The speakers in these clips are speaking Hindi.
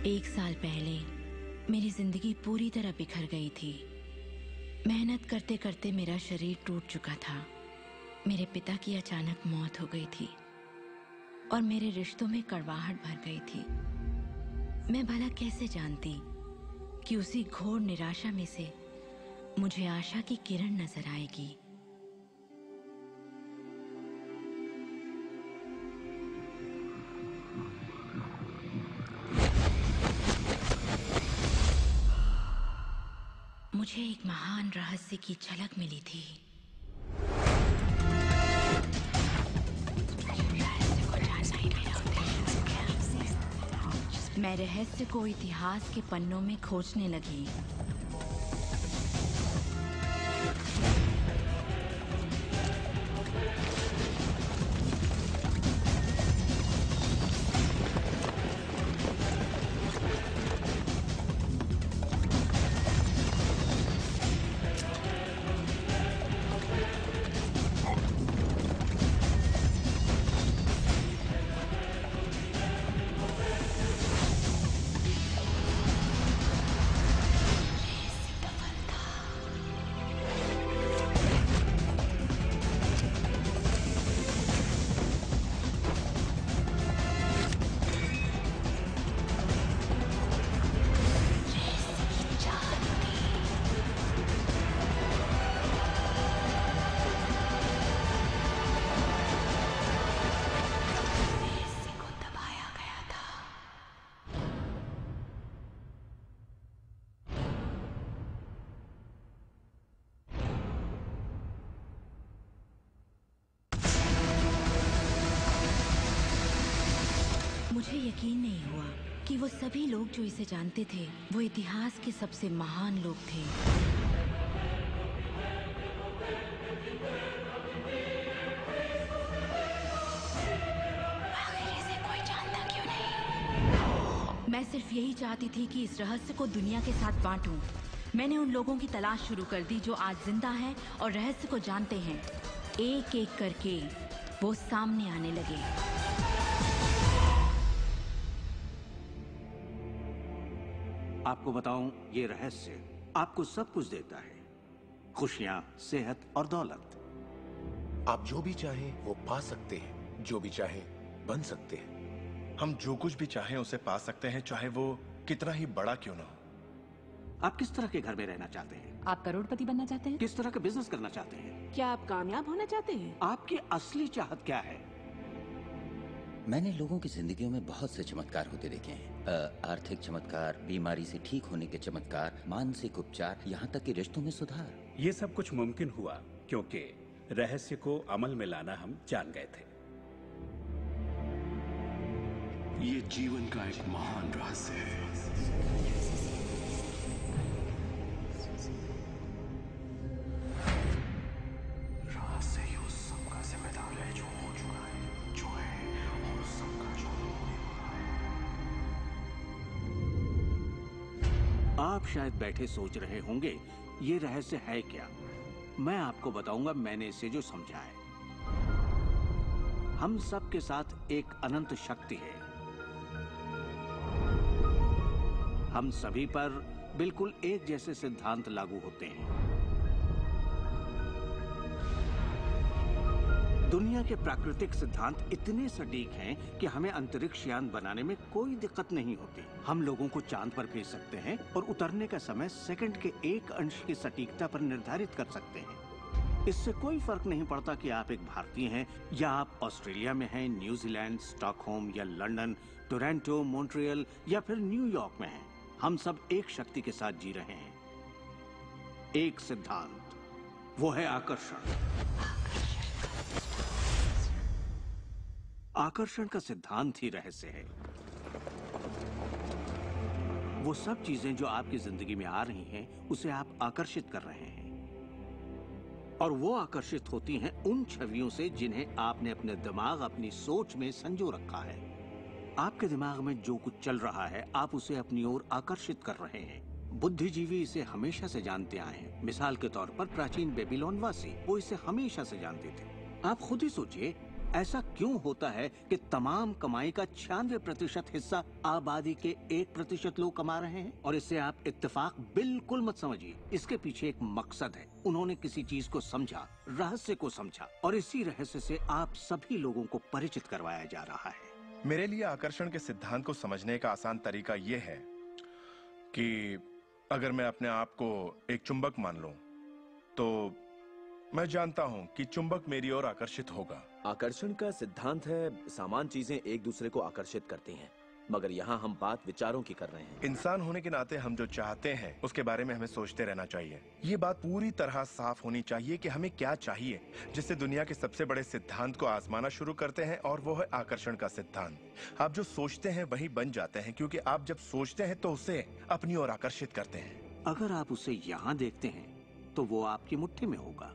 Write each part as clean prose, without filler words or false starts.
1 साल पहले मेरी जिंदगी पूरी तरह बिखर गई थी। मेहनत करते करते मेरा शरीर टूट चुका था। मेरे पिता की अचानक मौत हो गई थी और मेरे रिश्तों में कड़वाहट भर गई थी। मैं भला कैसे जानती कि उसी घोर निराशा में से मुझे आशा की किरण नजर आएगी। मुझे एक महान रहस्य की झलक मिली थी। मैं रहस्य को इतिहास के पन्नों में खोजने लगी। मुझे यकीन नहीं हुआ कि वो सभी लोग जो इसे जानते थे वो इतिहास के सबसे महान लोग थे। आखिर इसे कोई जानता क्यों नहीं? मैं सिर्फ यही चाहती थी कि इस रहस्य को दुनिया के साथ बांटूं। मैंने उन लोगों की तलाश शुरू कर दी जो आज जिंदा हैं और रहस्य को जानते हैं। एक एक करके वो सामने आने लगे। आपको बताऊं, ये रहस्य आपको सब कुछ देता है, खुशियां, सेहत और दौलत। आप जो भी चाहें वो पा सकते हैं, जो भी चाहें बन सकते हैं। हम जो कुछ भी चाहें उसे पा सकते हैं, चाहे वो कितना ही बड़ा क्यों ना हो। आप किस तरह के घर में रहना चाहते हैं? आप करोड़पति बनना चाहते हैं? किस तरह का बिजनेस करना चाहते हैं? क्या आप कामयाब होना चाहते हैं? आपकी असली चाहत क्या है? मैंने लोगों की जिंदगियों में बहुत से चमत्कार होते देखे हैं। आर्थिक चमत्कार, बीमारी से ठीक होने के चमत्कार, मानसिक उपचार, यहाँ तक कि रिश्तों में सुधार। ये सब कुछ मुमकिन हुआ क्योंकि रहस्य को अमल में लाना हम जान गए थे। ये जीवन का एक महान रहस्य है। रहस्य ही उस सब का जिम्मेदार है जो हो चुका है, जो है, और उस सब का जो होने वाला है। आप शायद बैठे सोच रहे होंगे ये रहस्य है क्या। मैं आपको बताऊंगा मैंने इसे जो समझा है। हम सब के साथ एक अनंत शक्ति है। हम सभी पर बिल्कुल एक जैसे सिद्धांत लागू होते हैं। दुनिया के प्राकृतिक सिद्धांत इतने सटीक हैं कि हमें अंतरिक्ष यान बनाने में कोई दिक्कत नहीं होती। हम लोगों को चांद पर भेज सकते हैं और उतरने का समय सेकंड के 1 अंश की सटीकता पर निर्धारित कर सकते हैं। इससे कोई फर्क नहीं पड़ता कि आप एक भारतीय हैं या आप ऑस्ट्रेलिया में हैं, न्यूजीलैंड, स्टॉकहोम या लंदन, टोरंटो, मॉन्ट्रियल या फिर न्यूयॉर्क में हैं। हम सब एक शक्ति के साथ जी रहे हैं, एक सिद्धांत, वो है आकर्षण। आकर्षण का सिद्धांत ही रहस्य है। वो सब चीजें जो आपकी जिंदगी में आ रही हैं, उसे आप आकर्षित कर रहे हैं, और वो आकर्षित होती हैं उन छवियों से जिन्हें आपने अपने दिमाग, अपनी सोच में संजो रखा है। आपके दिमाग में जो कुछ चल रहा है, आप उसे अपनी ओर आकर्षित कर रहे हैं। बुद्धिजीवी इसे हमेशा से जानते आए हैं। मिसाल के तौर पर प्राचीन बेबीलोन वासी, वो इसे हमेशा से जानते थे। आप खुद ही सोचिए, ऐसा क्यों होता है कि तमाम कमाई का 96% हिस्सा आबादी के 1% लोग कमा रहे हैं? और इससे आप इत्तेफाक बिल्कुल मत समझिए। इसके पीछे एक मकसद है। उन्होंने किसी चीज को समझा, रहस्य को समझा, और इसी रहस्य से आप सभी लोगों को परिचित करवाया जा रहा है। मेरे लिए आकर्षण के सिद्धांत को समझने का आसान तरीका यह है कि अगर मैं अपने आप को एक चुंबक मान लूं, तो मैं जानता हूं कि चुंबक मेरी ओर आकर्षित होगा। आकर्षण का सिद्धांत है सामान चीजें एक दूसरे को आकर्षित करती हैं, मगर यहाँ हम बात विचारों की कर रहे हैं। इंसान होने के नाते हम जो चाहते हैं उसके बारे में हमें सोचते रहना चाहिए। ये बात पूरी तरह साफ होनी चाहिए कि हमें क्या चाहिए, जिससे दुनिया के सबसे बड़े सिद्धांत को आजमाना शुरू करते हैं, और वो है आकर्षण का सिद्धांत। आप जो सोचते हैं वही बन जाते हैं, क्योंकि आप जब सोचते हैं तो उसे अपनी ओर आकर्षित करते हैं। अगर आप उसे यहाँ देखते हैं तो वो आपकी मुट्ठी में होगा।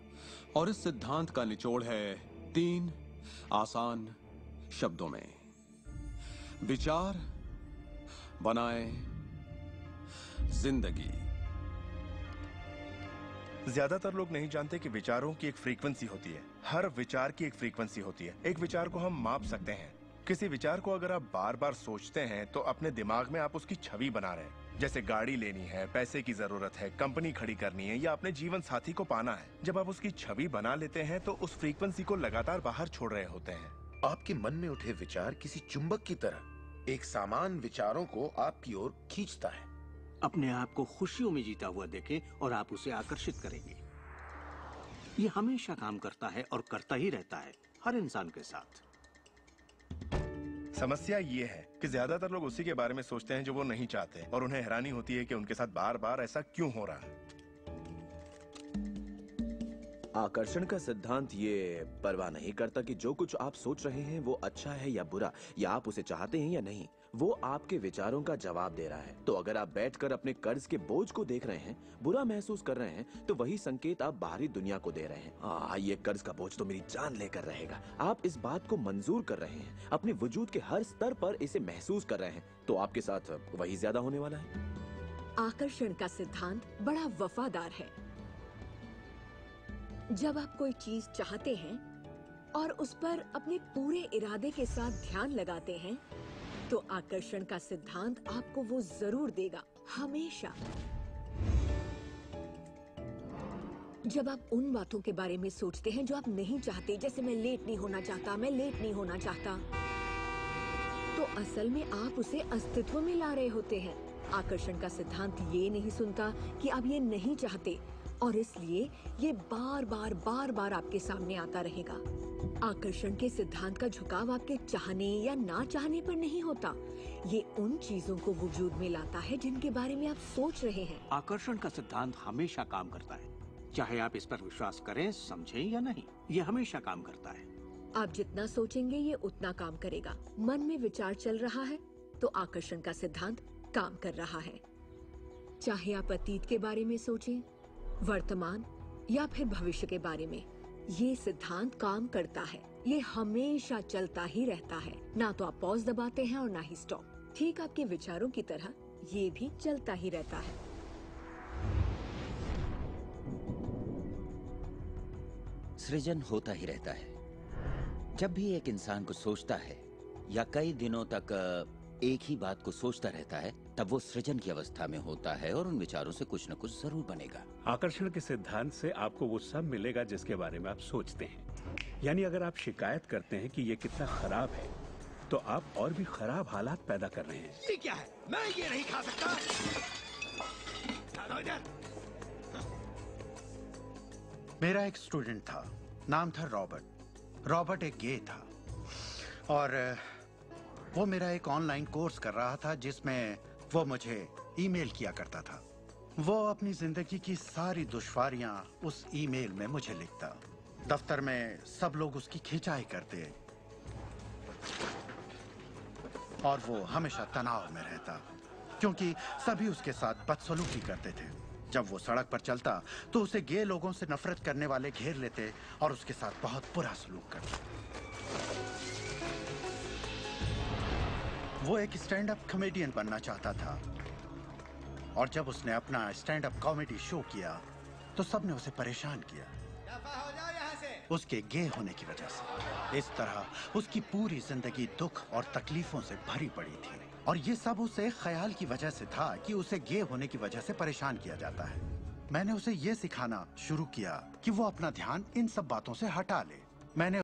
और इस सिद्धांत का निचोड़ है 3 आसान शब्दों में: विचार बनाए जिंदगी। ज्यादातर लोग नहीं जानते कि विचारों की एक फ्रीक्वेंसी होती है। हर विचार की एक फ्रीक्वेंसी होती है। एक विचार को हम माप सकते हैं। किसी विचार को अगर आप बार बार सोचते हैं तो अपने दिमाग में आप उसकी छवि बना रहे हैं। जैसे गाड़ी लेनी है, पैसे की जरूरत है, कंपनी खड़ी करनी है, या अपने जीवन साथी को पाना है। जब आप उसकी छवि बना लेते हैं तो उस फ्रीक्वेंसी को लगातार बाहर छोड़ रहे होते हैं। आपके मन में उठे विचार किसी चुंबक की तरह एक सामान विचारों को आपकी ओर खींचता है। अपने आप को खुशियों में जीता हुआ देखें और आप उसे आकर्षित करेंगे। ये हमेशा काम करता है और करता ही रहता है, हर इंसान के साथ। समस्या ये है कि ज्यादातर लोग उसी के बारे में सोचते हैं जो वो नहीं चाहते, और उन्हें हैरानी होती है कि उनके साथ बार बार ऐसा क्यों हो रहा है। आकर्षण का सिद्धांत ये परवाह नहीं करता कि जो कुछ आप सोच रहे हैं वो अच्छा है या बुरा, या आप उसे चाहते हैं या नहीं। वो आपके विचारों का जवाब दे रहा है। तो अगर आप बैठकर अपने कर्ज के बोझ को देख रहे हैं, बुरा महसूस कर रहे हैं, तो वही संकेत आप बाहरी दुनिया को दे रहे हैं। ये कर्ज का बोझ तो मेरी जान लेकर रहेगा। आप इस बात को मंजूर कर रहे हैं, अपने वजूद के हर स्तर पर इसे महसूस कर रहे हैं, तो आपके साथ वही ज्यादा होने वाला है। आकर्षण का सिद्धांत बड़ा वफादार है। जब आप कोई चीज चाहते हैं और उस पर अपने पूरे इरादे के साथ ध्यान लगाते हैं, तो आकर्षण का सिद्धांत आपको वो जरूर देगा, हमेशा। जब आप उन बातों के बारे में सोचते हैं जो आप नहीं चाहते, जैसे मैं लेट नहीं होना चाहता, मैं लेट नहीं होना चाहता, तो असल में आप उसे अस्तित्व में ला रहे होते हैं। आकर्षण का सिद्धांत ये नहीं सुनता कि आप ये नहीं चाहते, और इसलिए ये बार बार आपके सामने आता रहेगा। आकर्षण के सिद्धांत का झुकाव आपके चाहने या ना चाहने पर नहीं होता। ये उन चीजों को वजूद में लाता है जिनके बारे में आप सोच रहे हैं। आकर्षण का सिद्धांत हमेशा काम करता है, चाहे आप इस पर विश्वास करें, समझें या नहीं। ये हमेशा काम करता है। आप जितना सोचेंगे ये उतना काम करेगा। मन में विचार चल रहा है तो आकर्षण का सिद्धांत काम कर रहा है। चाहे आप अतीत के बारे में सोचें, वर्तमान या फिर भविष्य के बारे में, ये सिद्धांत काम करता है। ये हमेशा चलता ही रहता है। ना तो आप पॉज दबाते हैं और ना ही स्टॉप। ठीक आपके विचारों की तरह ये भी चलता ही रहता है। सृजन होता ही रहता है। जब भी एक इंसान को सोचता है या कई दिनों तक एक ही बात को सोचता रहता है, तब वो सृजन की अवस्था में होता है और उन विचारों से कुछ न कुछ जरूर बनेगा। आकर्षण के सिद्धांत से आपको वो सब मिलेगा जिसके बारे में आप सोचते हैं। यानी अगर आप शिकायत करते हैं कि ये कितना खराब है, तो आप और भी खराब हालात पैदा कर रहे हैं। ये क्या है? मैं ये नहीं खा सकता। मेरा एक स्टूडेंट था, नाम था रॉबर्ट। रॉबर्ट एक गे था और वो मेरा एक ऑनलाइन कोर्स कर रहा था जिसमें वो मुझे ईमेल किया करता था। वो अपनी जिंदगी की सारी दुश्वारियां उस ईमेल में मुझे लिखता। दफ्तर में सब लोग उसकी खिंचाई करते और वो हमेशा तनाव में रहता क्योंकि सभी उसके साथ बदसलूकी करते थे। जब वो सड़क पर चलता तो उसे गे लोगों से नफरत करने वाले घेर लेते और उसके साथ बहुत बुरा सलूक करते। वो एक स्टैंड अप कॉमेडियन बनना चाहता था और जब उसने अपना स्टैंड अप कॉमेडी शो किया तो सबने उसे परेशान किया, उसके गे होने की वजह से। इस तरह उसकी पूरी जिंदगी दुख और तकलीफों से भरी पड़ी थी, और ये सब उसे ख्याल की वजह से था कि उसे गे होने की वजह से परेशान किया जाता है। मैंने उसे ये सिखाना शुरू किया कि वो अपना ध्यान इन सब बातों से हटा ले। मैंने